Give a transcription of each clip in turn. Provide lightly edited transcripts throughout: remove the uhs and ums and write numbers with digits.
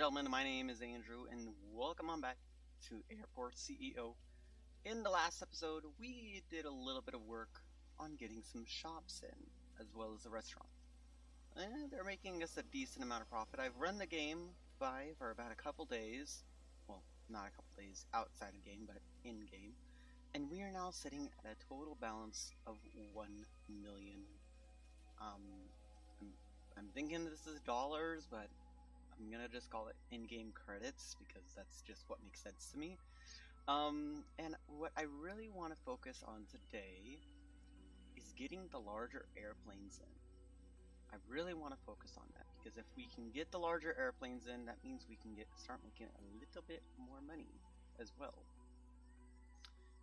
gentlemen, my name is Andrew, and welcome on back to Airport CEO. In the last episode, we did a little bit of work on getting some shops in, as well as a restaurant. And they're making us a decent amount of profit. I've run the game for about a couple days. Well, not a couple days outside of game, but in-game. And we are now sitting at a total balance of 1 million. I'm thinking this is dollars, but I'm gonna just call it in-game credits because that's just what makes sense to me. And what I really want to focus on today is getting the larger airplanes in. I really want to focus on that because if we can get the larger airplanes in, that means we can start making a little bit more money as well.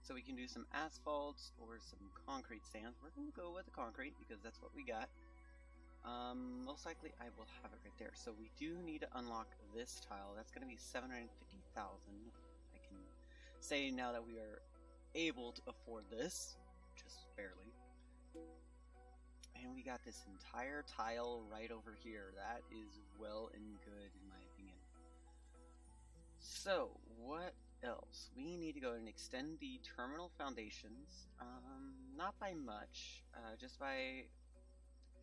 So we can do some asphalt or some concrete stands. We're gonna go with the concrete because that's what we got. Most likely I will have it right there. So we do need to unlock this tile. That's going to be 750,000. I can say now that we are able to afford this, just barely. And we got this entire tile right over here. That is well and good in my opinion. So what else? We need to go and extend the terminal foundations. Not by much, just by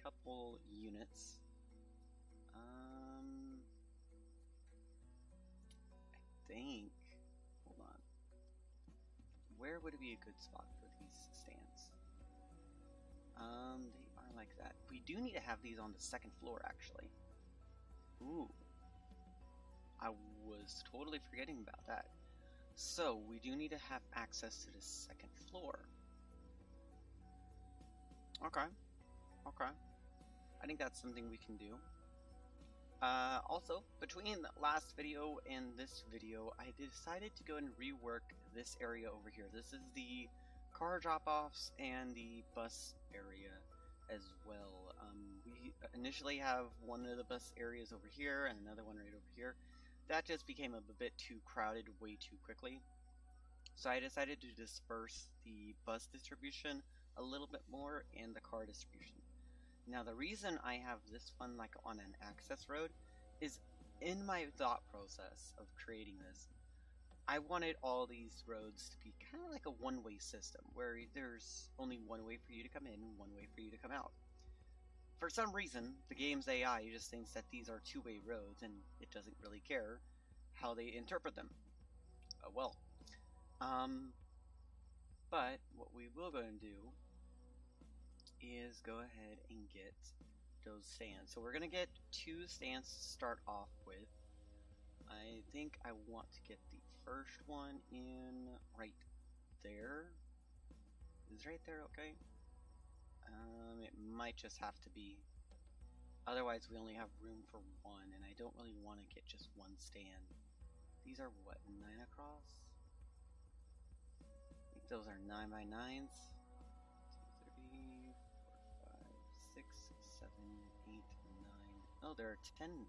couple units. I think. Hold on. Where would it be a good spot for these stands? They are like that. We do need to have these on the second floor, actually. Ooh. I was totally forgetting about that. So, we do need to have access to the second floor. Okay. I think that's something we can do. Also, between the last video and this video, I decided to go and rework this area over here. This is the car drop-offs and the bus area as well. We initially have one of the bus areas over here and another one right over here. That just became a bit too crowded way too quickly. So I decided to disperse the bus distribution a little bit more and the car distribution. Now the reason I have this one like on an access road is in my thought process of creating this, I wanted all these roads to be kind of like a one-way system where there's only one way for you to come in and one way for you to come out. For some reason, the game's AI just thinks that these are two-way roads and it doesn't really care how they interpret them. But what we will go and do is go ahead and get those stands. So we're gonna get 2 stands to start off with. I think I want to get the first one in right there. Is right there okay? It might just have to be. Otherwise we only have room for one and I don't really want to get just one stand. These are what, 9 across? I think those are 9 by 9s. 3, 4, 5, 6, 7, 8, 9. Oh, there are 10.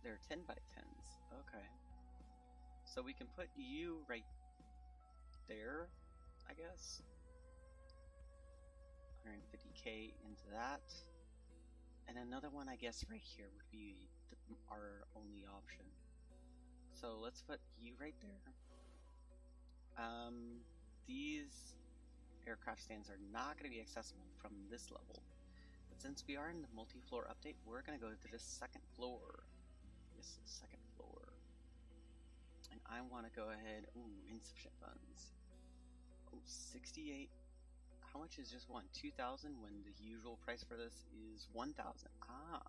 There are 10 by 10s. Okay. So we can put you right there, I guess. 150k into that. And another one, I guess, right here would be our only option. So let's put you right there. These aircraft stands are not going to be accessible from this level. But since we are in the multi-floor update, we're going to go to the second floor. Yes, the second floor. And I want to go ahead... Ooh, insufficient funds. Oh, 68. How much is just one? 2,000 when the usual price for this is 1,000. Ah.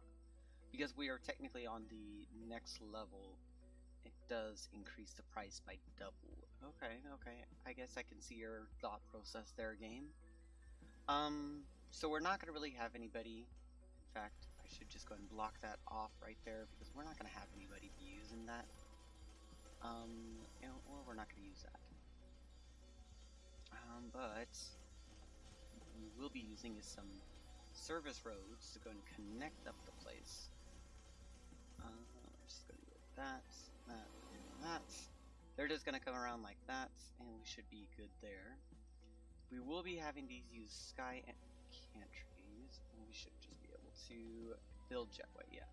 Because we are technically on the next level, it does increase the price by double. Okay. I guess I can see your thought process there, game. So we're not going to really have anybody. In fact, I should just go and block that off right there because we're not going to have anybody be using that. Or we're not going to use that. But we will be using is some service roads to go and connect up the place. We're just going to do that, that, and that. They're just going to come around like that, and we should be good there. We will be having these use sky and gantries, and we should just be able to build jetway, yeah.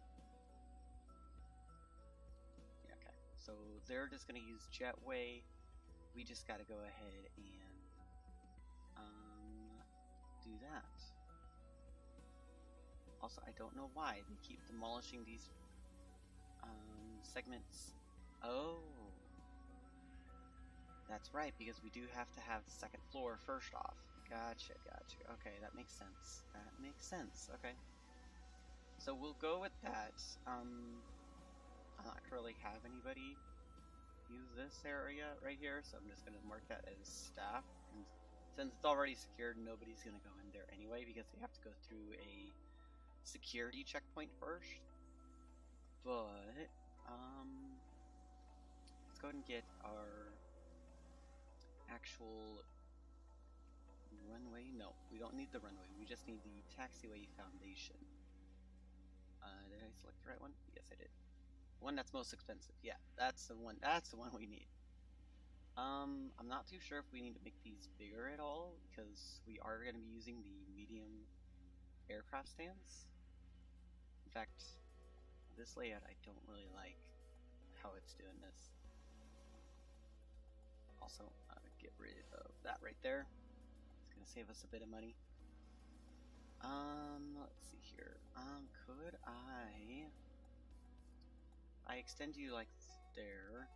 So they're just going to use Jetway. We just got to go ahead and do that. Also, I don't know why they keep demolishing these segments. Oh, that's right, because we do have to have the second floor first off. Gotcha, gotcha. Okay, that makes sense. That makes sense. Okay. So we'll go with that. I'm not really have anybody use this area right here, so I'm just going to mark that as staff. And since it's already secured, nobody's going to go in there anyway because they have to go through a security checkpoint first. But let's go ahead and get our actual runway. No, we don't need the runway. We just need the taxiway foundation. Did I select the right one? Yes, I did. One that's most expensive. Yeah, that's the one. That's the one we need. I'm not too sure if we need to make these bigger at all because we are going to be using the medium aircraft stands. In fact, this layout I don't really like how it's doing this. Also, get rid of that right there. It's going to save us a bit of money. Let's see here. Could I extend you like there?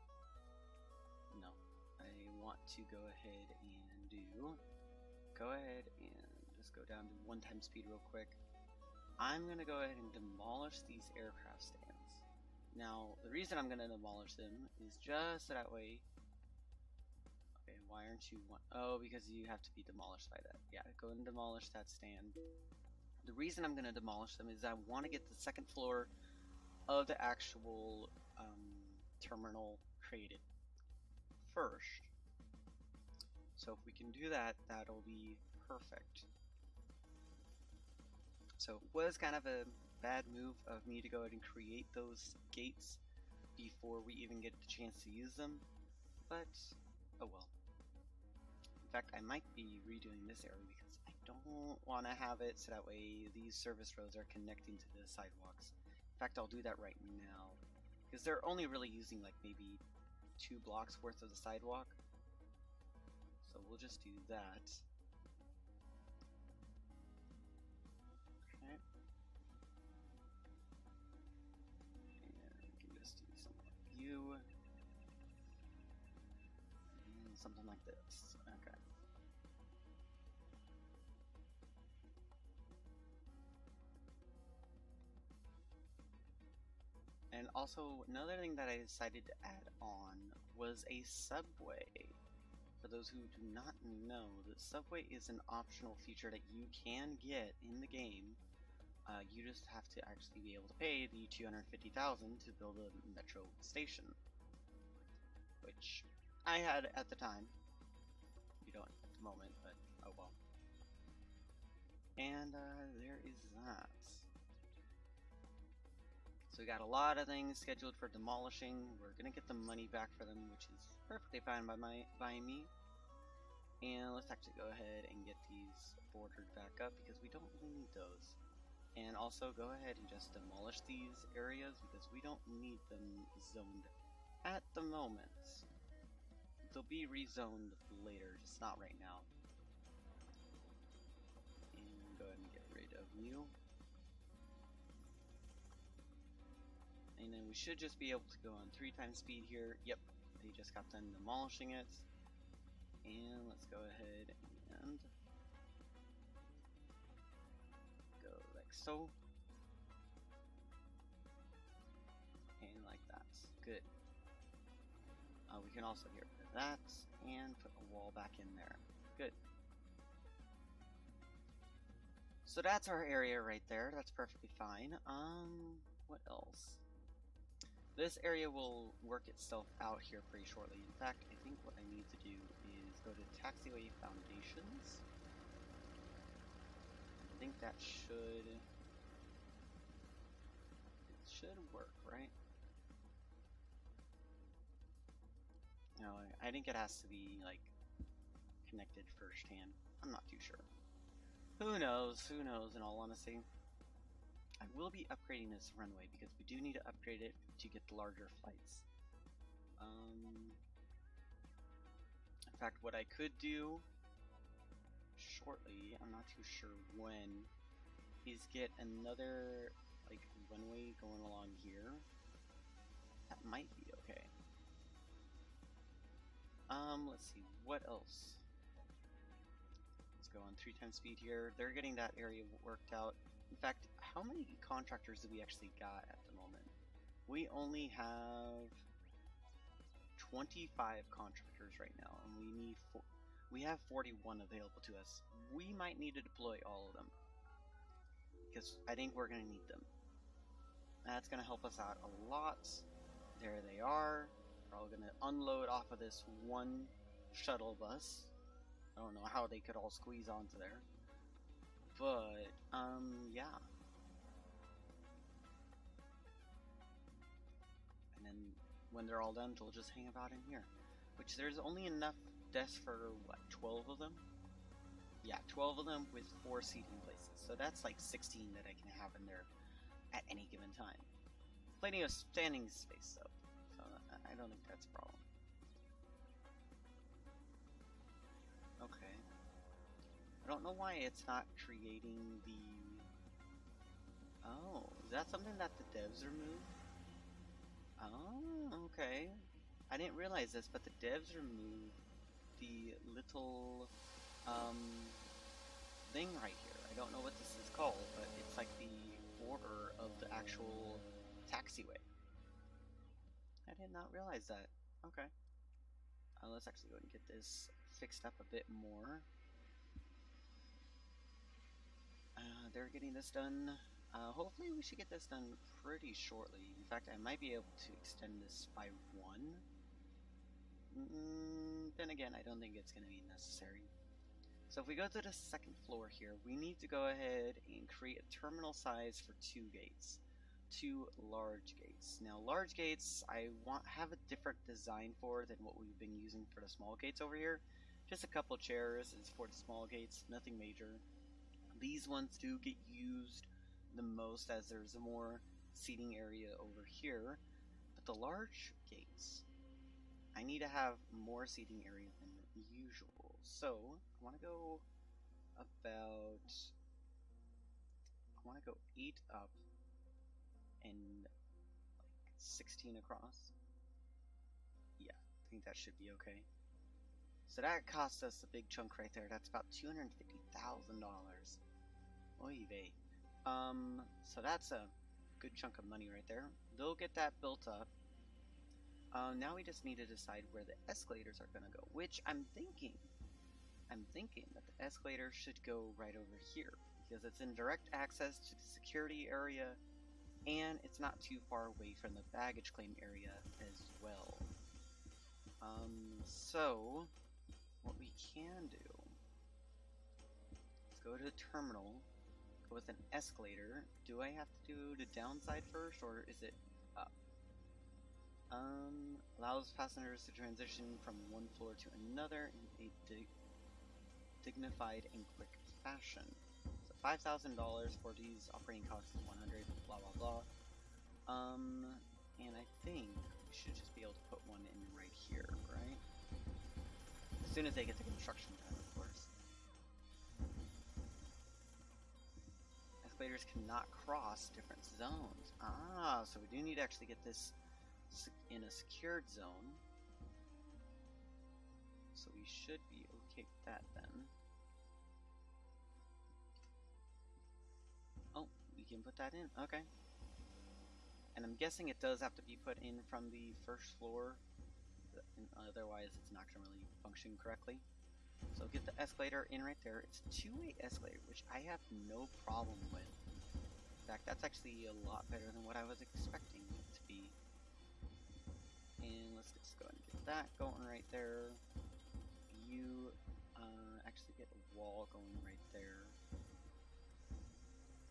No. I want to go ahead and go ahead and just go down to 1 times speed real quick. I'm going to go ahead and demolish these aircraft stands. Now, the reason I'm going to demolish them is just so that way. Okay, why aren't you one? Oh, because you have to be demolished by that. Yeah, go and demolish that stand. The reason I'm going to demolish them is I want to get the second floor of the actual terminal created first. So if we can do that, that'll be perfect. So it was kind of a bad move of me to go ahead and create those gates before we even get the chance to use them, but oh well. In fact, I might be redoing this area because I don't want to have it so that way these service roads are connecting to the sidewalks. In fact, I'll do that right now because they're only really using like maybe 2 blocks worth of the sidewalk. So we'll just do that. Okay. And we can just do something like you. And something like this. Okay. And also, another thing that I decided to add on was a subway. For those who do not know, the subway is an optional feature that you can get in the game. You just have to actually be able to pay the $250,000 to build a metro station, which I had at the time. You don't at the moment, but oh well. And there is that. So we got a lot of things scheduled for demolishing. We're gonna get the money back for them, which is perfectly fine by me. And let's actually go ahead and get these bordered back up because we don't really need those. And also go ahead and just demolish these areas because we don't need them zoned at the moment. They'll be rezoned later, just not right now. And go ahead and get rid of you. And then we should just be able to go on 3 times speed here. Yep, they just got done demolishing it. And let's go ahead and go like so. And like that. Good. We can also get rid of that and put a wall back in there. Good. So that's our area right there. That's perfectly fine. What else? This area will work itself out here pretty shortly. In fact, I think what I need to do is go to Taxiway Foundations. I think that should work, right? No, I think it has to be like connected firsthand. I'm not too sure. Who knows? Who knows? In all honesty. I will be upgrading this runway because we do need to upgrade it to get the larger flights. In fact, what I could do shortly, I'm not too sure when, is get another like runway going along here. That might be okay. Let's see, what else? Let's go on 3 times speed here. They're getting that area worked out. In fact, how many contractors do we actually got at the moment? We only have 25 contractors right now, and we have 41 available to us. We might need to deploy all of them, because I think we're going to need them. That's going to help us out a lot. There they are. We're all going to unload off of this one shuttle bus. I don't know how they could all squeeze onto there. But, yeah. And then when they're all done, they'll just hang about in here. Which there's only enough desks for, what, 12 of them? Yeah, 12 of them with 4 seating places. So that's like 16 that I can have in there at any given time. Plenty of standing space, though. So I don't think that's a problem. Okay. I don't know why it's not creating the... Oh, is that something that the devs removed? Oh, okay. I didn't realize this, but the devs removed the little thing right here. I don't know what this is called, but it's like the border of the actual taxiway. I did not realize that. Okay. Let's actually go and get this fixed up a bit more. They're getting this done. Hopefully we should get this done pretty shortly. In fact, I might be able to extend this by 1. Then again, I don't think it's going to be necessary. So if we go to the 2nd floor here, we need to go ahead and create a terminal size for 2 gates. 2 large gates. Now large gates I have a different design for than what we've been using for the small gates over here. Just a couple chairs is for the small gates, nothing major. These ones do get used the most as there's more seating area over here, but the large gates, I need to have more seating area than usual. So I want to go 8 up and like 16 across. Yeah, I think that should be okay. So that cost us a big chunk right there. That's about $250,000. Oy vey. So that's a good chunk of money right there. They'll get that built up. Now we just need to decide where the escalators are gonna go, which I'm thinking that the escalator should go right over here, because it's in direct access to the security area, and it's not too far away from the baggage claim area as well. So what we can do is go to the terminal, go with an escalator. Do I have to do the downside first, or is it up? Allows passengers to transition from one floor to another in a dignified and quick fashion. So $5,000 for these, operating costs is $100, blah blah blah. And I think we should just be able to put one in right here, right? As soon as they get the construction done, of course. Escalators cannot cross different zones. Ah, so we do need to actually get this in a secured zone. So we should be okay with that then. Oh, we can put that in. Okay. And I'm guessing it does have to be put in from the 1st floor. Otherwise, it's not going to really function correctly. So get the escalator in right there. It's a 2-way escalator, which I have no problem with. In fact, that's actually a lot better than what I was expecting it to be. And let's just go ahead and get that going right there. You actually get a wall going right there.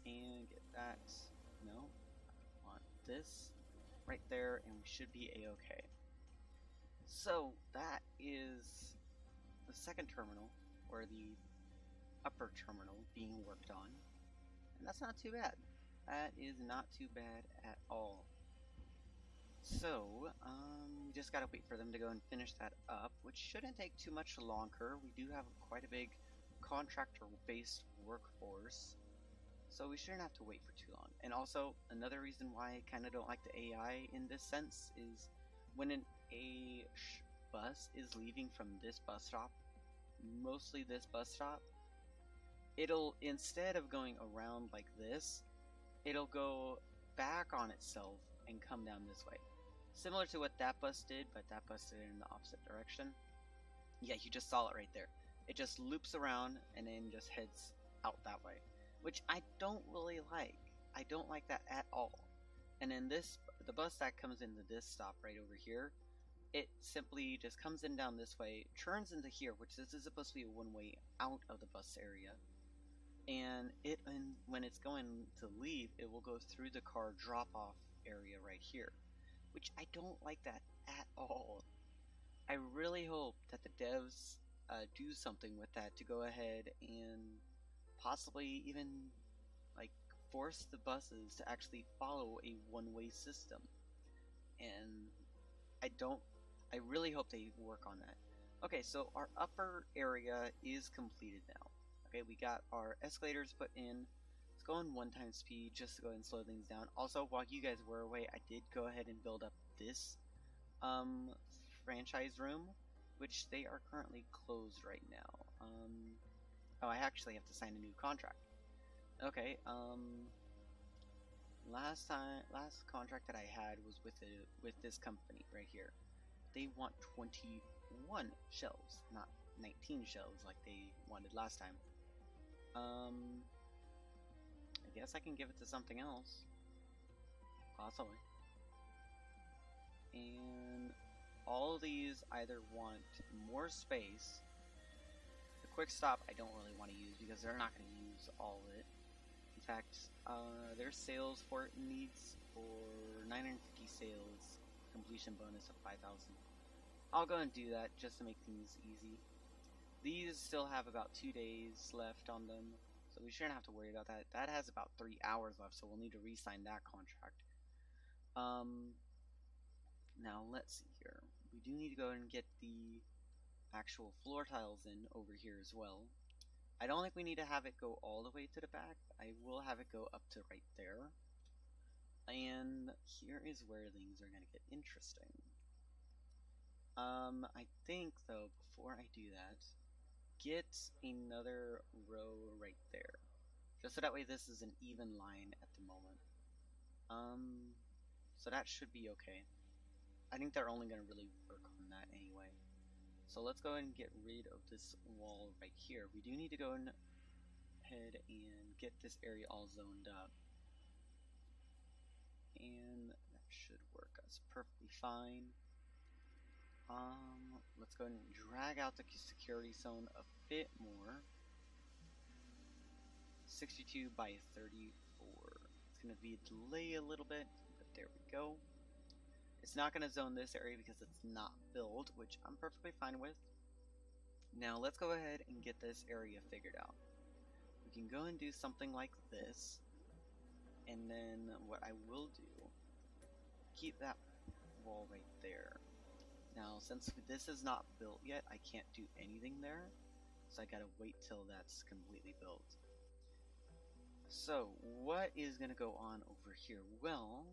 And get that. No, I want this right there, and we should be a-okay. So that is the 2nd terminal, or the upper terminal, being worked on. And that's not too bad. That is not too bad at all. So, we just gotta wait for them to go and finish that up, which shouldn't take too much longer. We do have quite a big contractor-based workforce, so we shouldn't have to wait for too long. And also, another reason why I kind of don't like the AI in this sense is when a bus is leaving from this bus stop, mostly this bus stop, it'll, instead of going around like this, it'll go back on itself and come down this way. Similar to what that bus did, but that bus did it in the opposite direction. Yeah, you just saw it right there. It just loops around and then just heads out that way, which I don't really like. I don't like that at all. And then the bus that comes into this stop right over here, it simply just comes in down this way, turns into here, which this is supposed to be a one-way out of the bus area. And when it's going to leave, it will go through the car drop-off area right here, which I don't like that at all. I really hope that the devs do something with that to go ahead and possibly even like force the buses to actually follow a one-way system. And I really hope they work on that. Okay, so our upper area is completed now. Okay, we got our escalators put in. Let's go on 1x speed just to go ahead and slow things down. Also, while you guys were away, I did go ahead and build up this franchise room, which they are currently closed right now. Oh, I actually have to sign a new contract. Okay, last contract that I had was with this company right here. They want 21 shelves, not 19 shelves like they wanted last time. I guess I can give it to something else, possibly. And all of these either want more space. The quick stop I don't really want to use because they're not going to use all of it. In fact, their sales for it needs for 950 sales, completion bonus of 5,000. I'll go and do that just to make things easy. These still have about 2 days left on them, so we shouldn't have to worry about that. That has about 3 hours left, so we'll need to re-sign that contract. Now let's see here. We do need to go and get the actual floor tiles in over here as well. I don't think we need to have it go all the way to the back. I will have it go up to right there. And here is where things are going to get interesting. I think, though, before I do that, get another row right there. Just so that way this is an even line at the moment. So that should be okay. I think they're only going to really work on that anyway. So let's go ahead and get rid of this wall right here. We do need to go ahead and get this area all zoned up. And that should work us perfectly fine. Let's go ahead and drag out the security zone a bit more. 62 by 34. It's going to be a delay a little bit, but there we go. It's not going to zone this area because it's not built, which I'm perfectly fine with. Now let's go ahead and get this area figured out. We can go and do something like this. And then what I will do, keep that wall right there. Now, since this is not built yet, I can't do anything there. So I gotta wait till that's completely built. So, what is gonna go on over here? Well,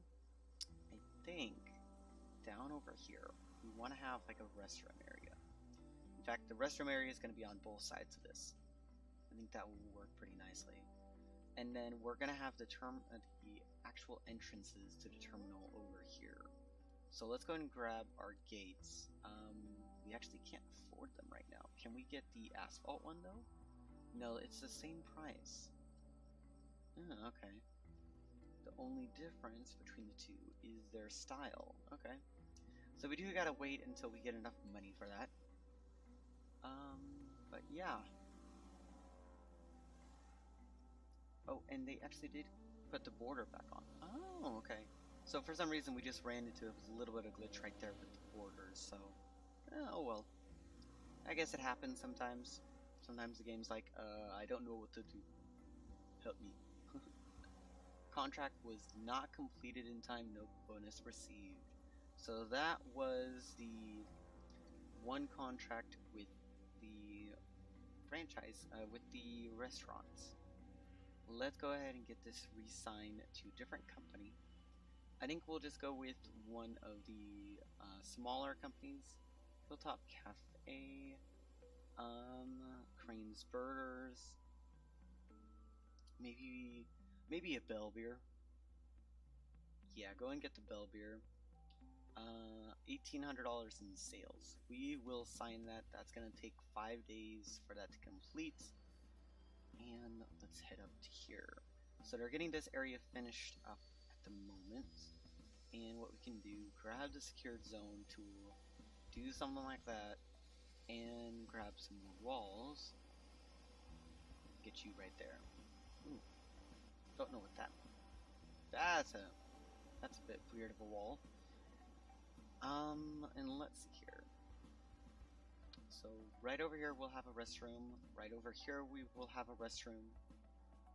I think down over here, we want to have like a restroom area. In fact, the restroom area is going to be on both sides of this. I think that will work pretty nicely. And then we're going to have the actual entrances to the terminal over here. So let's go and grab our gates. We actually can't afford them right now. Can we get the asphalt one though? No, it's the same price. Okay. The only difference between the two is their style. Okay. So we do gotta wait until we get enough money for that. But yeah. Oh, and they actually did put the border back on. Oh, okay. So for some reason we just ran into a little bit of glitch right there with the borders, so... Oh well. I guess it happens sometimes. Sometimes the game's like, I don't know what to do. Help me. Contract was not completed in time, no bonus received. So that was the one contract with the franchise, with the restaurants. Let's go ahead and get this re-signed to a different company. I think we'll just go with one of the smaller companies. Hilltop Cafe, Crane's Burgers, maybe a Bell Beer. Yeah, go and get the Bell Beer. $1,800 in sales. We will sign that. That's gonna take 5 days for that to complete. And let's head up to here. So they're getting this area finished up at the moment. And what we can do, grab the secured zone tool, do something like that, and grab some more walls. Get you right there. Ooh, don't know what that means. That's a bit weird of a wall. And let's see here. So right over here we'll have a restroom. Right over here we will have a restroom.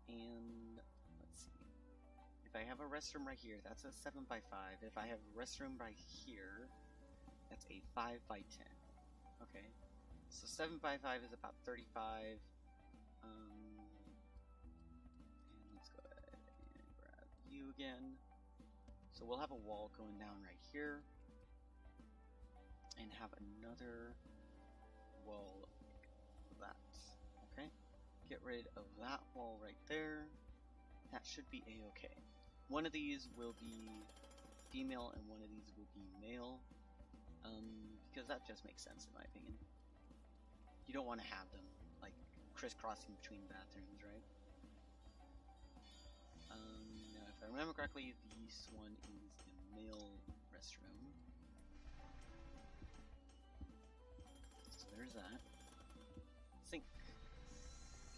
And let's see. If I have a restroom right here, that's a 7x5. If I have a restroom right here, that's a 5x10. Okay. So 7x5 is about 35. And let's go ahead and grab you again. So we'll have a wall going down right here. And have another wall like that. Okay. Get rid of that wall right there. That should be a-okay. One of these will be female and one of these will be male. Because that just makes sense in my opinion. You don't want to have them like crisscrossing between bathrooms, right? Now if I remember correctly, this one is a male restroom. So there's that. Sink.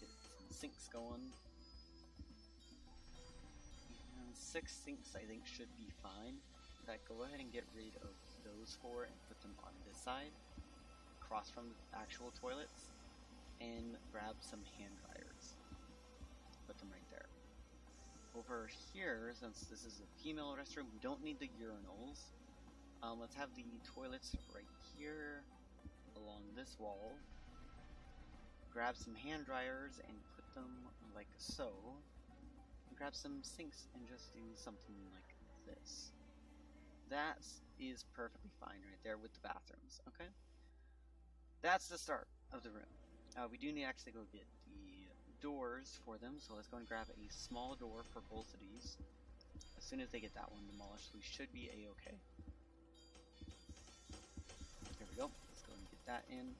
Get some sinks going. And 6 sinks I think should be fine. In fact, go ahead and get rid of those 4 and put them on this side, across from the actual toilets, and grab some hand dryers. Put them right there. Over here, since this is a female restroom, we don't need the urinals. Let's have the toilets right here, along this wall. Grab some hand dryers and put them like so. And grab some sinks and just do something like this. That is perfectly fine right there with the bathrooms, okay? That's the start of the room. We do need to actually go get the doors for them, so let's go and grab a small door for both of these. As soon as they get that one demolished, we should be a-okay. Here we go. Let's go and get that in.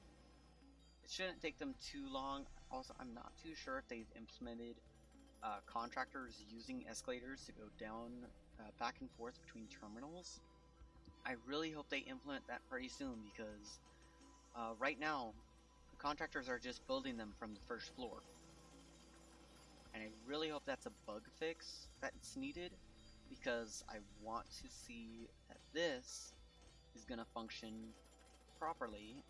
It shouldn't take them too long. Also, I'm not too sure if they've implemented contractors using escalators to go down back and forth between terminals. I really hope they implement that pretty soon because right now the contractors are just building them from the first floor. And I really hope that's a bug fix that's needed because I want to see that this is going to function properly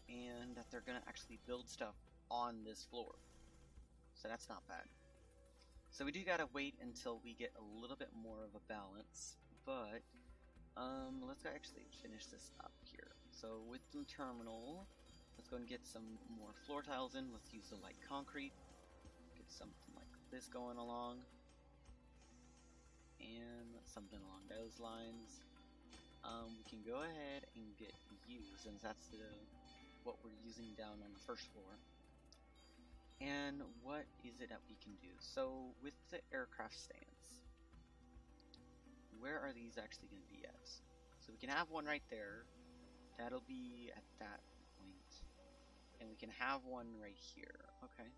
and that they're going to actually build stuff on this floor. So that's not bad. So we do gotta wait until we get a little bit more of a balance, but let's actually finish this up here. So with the terminal, let's go and get some more floor tiles in. Let's use the light concrete, get something like this going along, and something along those lines. We can go ahead and get you, since that's what we're using down on the first floor. And what is it that we can do? So with the aircraft stands, where are these actually going to be at? So we can have one right there. That'll be at that point. And we can have one right here. Okay.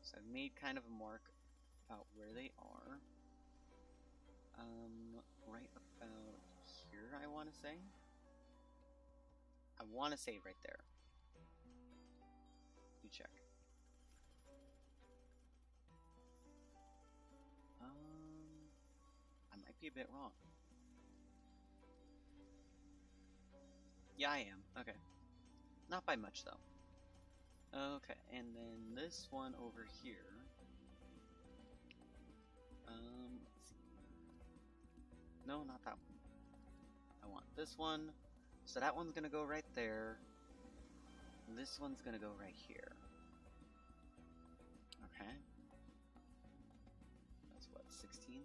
So I've made kind of a mark about where they are. Right about here, I want to say. I want to say right there. Let me check. I might be a bit wrong. Yeah, I am. Okay. Not by much, though. Okay, and then this one over here. Let's see. No, not that one. I want this one. So that one's gonna go right there. This one's gonna go right here. Okay. That's what, 16?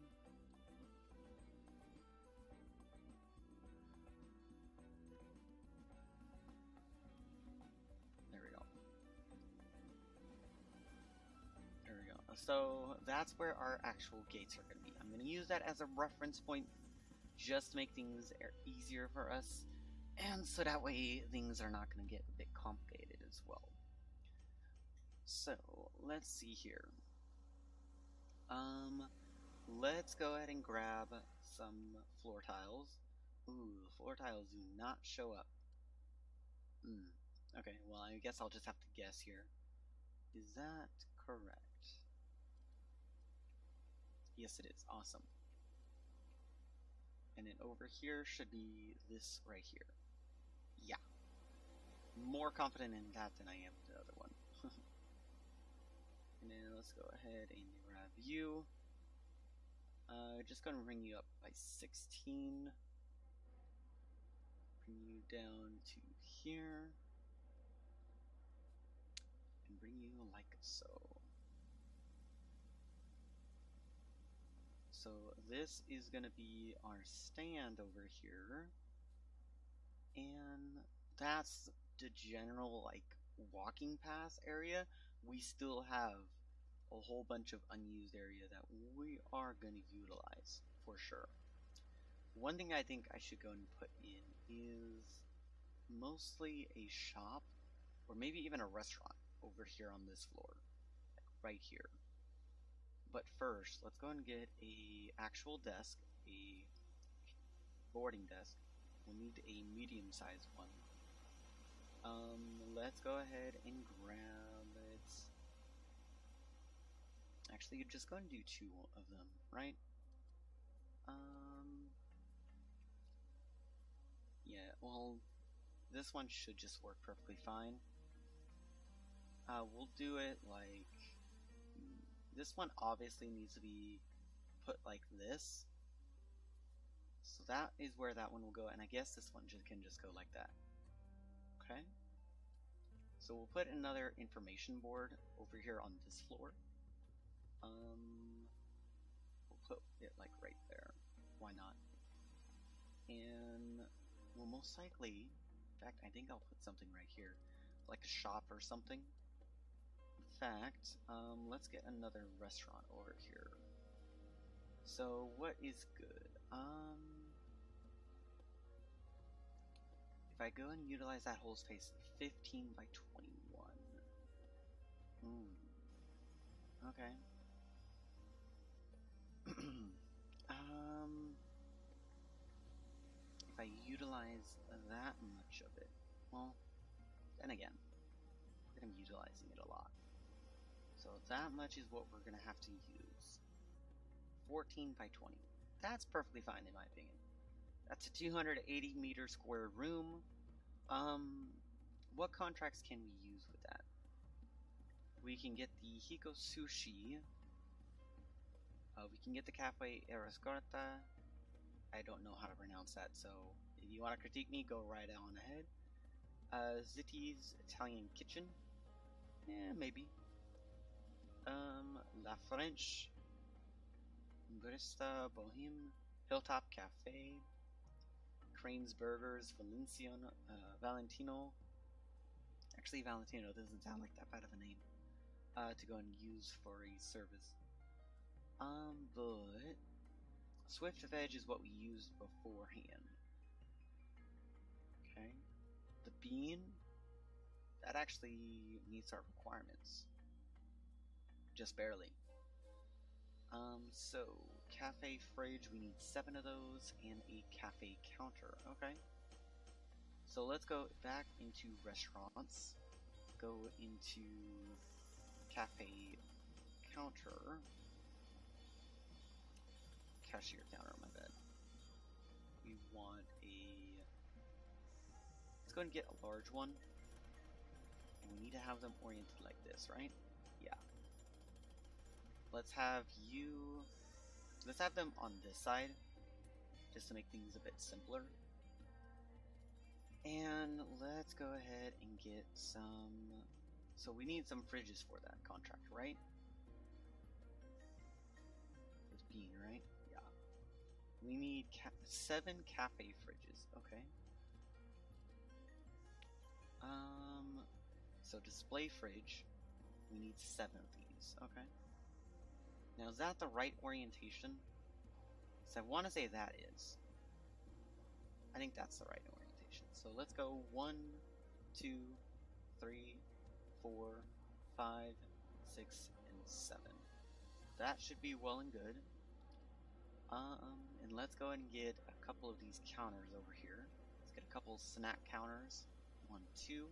There we go. There we go. So that's where our actual gates are gonna be. I'm gonna use that as a reference point just to make things easier for us. And so that way things are not going to get a bit complicated as well. So let's see here. Let's go ahead and grab some floor tiles. Ooh, the floor tiles do not show up. Okay, well I guess I'll just have to guess here. Is that correct? Yes it is, awesome. And then over here should be this right here. Yeah. More confident in that than I am the other one. And then let's go ahead and grab you. Just gonna bring you up by 16. Bring you down to here. And bring you like so. So this is gonna be our stand over here. And that's the general like walking path area. We still have a whole bunch of unused area that we are going to utilize for sure. One thing I think I should go and put in is mostly a shop or maybe even a restaurant over here on this floor, like right here. But first, let's go and get a actual desk, a boarding desk. We'll need a medium-sized one. Let's go ahead and grab it. Actually, you're just going to do 2 of them, right? Yeah, well, this one should just work perfectly fine. We'll do it like... This one obviously needs to be put like this. So that is where that one will go, and I guess this one can just go like that. Okay? So we'll put another information board over here on this floor. We'll put it like right there. Why not? And we'll most likely, in fact, I think I'll put something right here, like a shop or something. In fact, let's get another restaurant over here. So what is good? If I go and utilize that whole space, 15 by 21. Okay. If I utilize that much of it, well, then again, we're going to be utilizing it a lot. So that much is what we're going to have to use. 14 by 20. That's perfectly fine in my opinion. That's a 280 meter square room. What contracts can we use with that? We can get the Hiko Sushi. We can get the Cafe Erascarta. I don't know how to pronounce that, so if you want to critique me, go right on ahead. Zitti's Italian Kitchen. Yeah, maybe. La French. Barista Boheme. Hilltop Cafe. Crane's Burgers, Valentino. Actually, Valentino doesn't sound like that bad of a name to go and use for a service. But Swift Veg is what we used beforehand. Okay. The bean, that actually meets our requirements. Just barely. So Cafe Fridge, we need 7 of those, and a cafe counter. Okay. So let's go back into restaurants. Go into cafe counter. Cashier counter, my bad. We want a... Let's go and get a large one. And we need to have them oriented like this, right? Yeah. Let's have you... Let's have them on this side, just to make things a bit simpler. And let's go ahead and get some. So we need some fridges for that contract, right? With Bean, right? Yeah. We need 7 cafe fridges. Okay. So display fridge. We need 7 of these. Okay. Now is that the right orientation? So I want to say that is. I think that's the right orientation. So let's go 1, 2, 3, 4, 5, 6, and 7. That should be well and good. And let's go ahead and get a couple of these counters over here. Let's get a couple snack counters. 1, 2.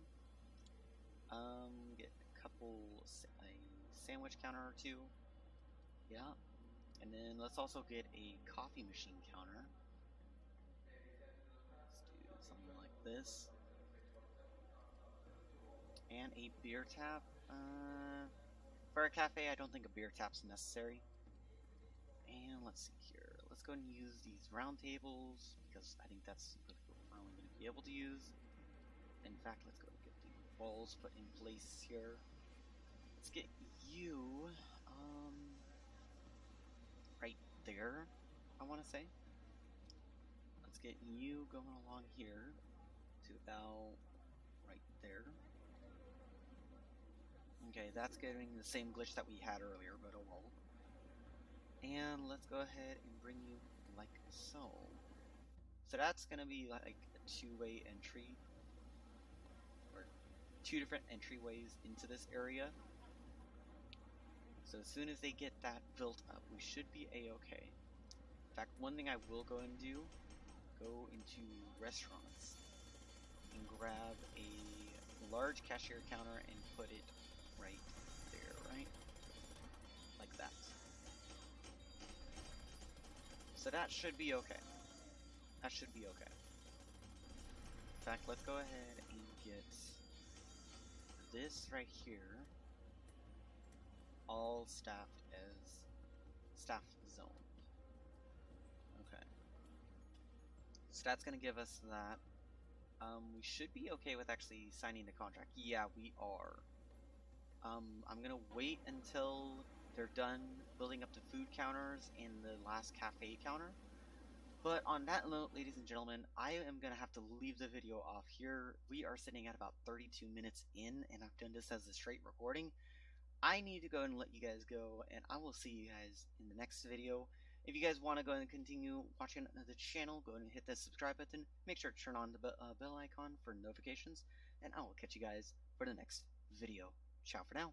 Get a sandwich counter or 2. Yeah. And then let's also get a coffee machine counter. Let's do something like this. And a beer tap. For a cafe, I don't think a beer tap's necessary. And let's see here. Let's go and use these round tables because I think that's what we're only going to be able to use. In fact, let's go and get the walls put in place here. Let's get you right there, I want to say. Let's get you going along here to about right there. Okay, that's getting the same glitch that we had earlier, but oh well. And let's go ahead and bring you like so. So that's gonna be like a 2-way entry, or 2 different entryways into this area. So as soon as they get that built up, we should be a-okay. In fact, one thing I will go and do, go into restaurants and grab a large cashier counter and put it right there, right? Like that. So that should be okay. That should be okay. In fact, let's go ahead and get this right here all staffed as staff zoned. Okay. So that's going to give us that. We should be okay with actually signing the contract. Yeah, we are. I'm going to wait until they're done building up the food counters and the last cafe counter. But on that note, ladies and gentlemen, I am going to have to leave the video off here. We are sitting at about 32 minutes in, and I've done this as a straight recording. I need to go and let you guys go, and I will see you guys in the next video. If you guys want to go and continue watching the channel, go and hit the subscribe button. Make sure to turn on the bell icon for notifications, and I will catch you guys for the next video. Ciao for now.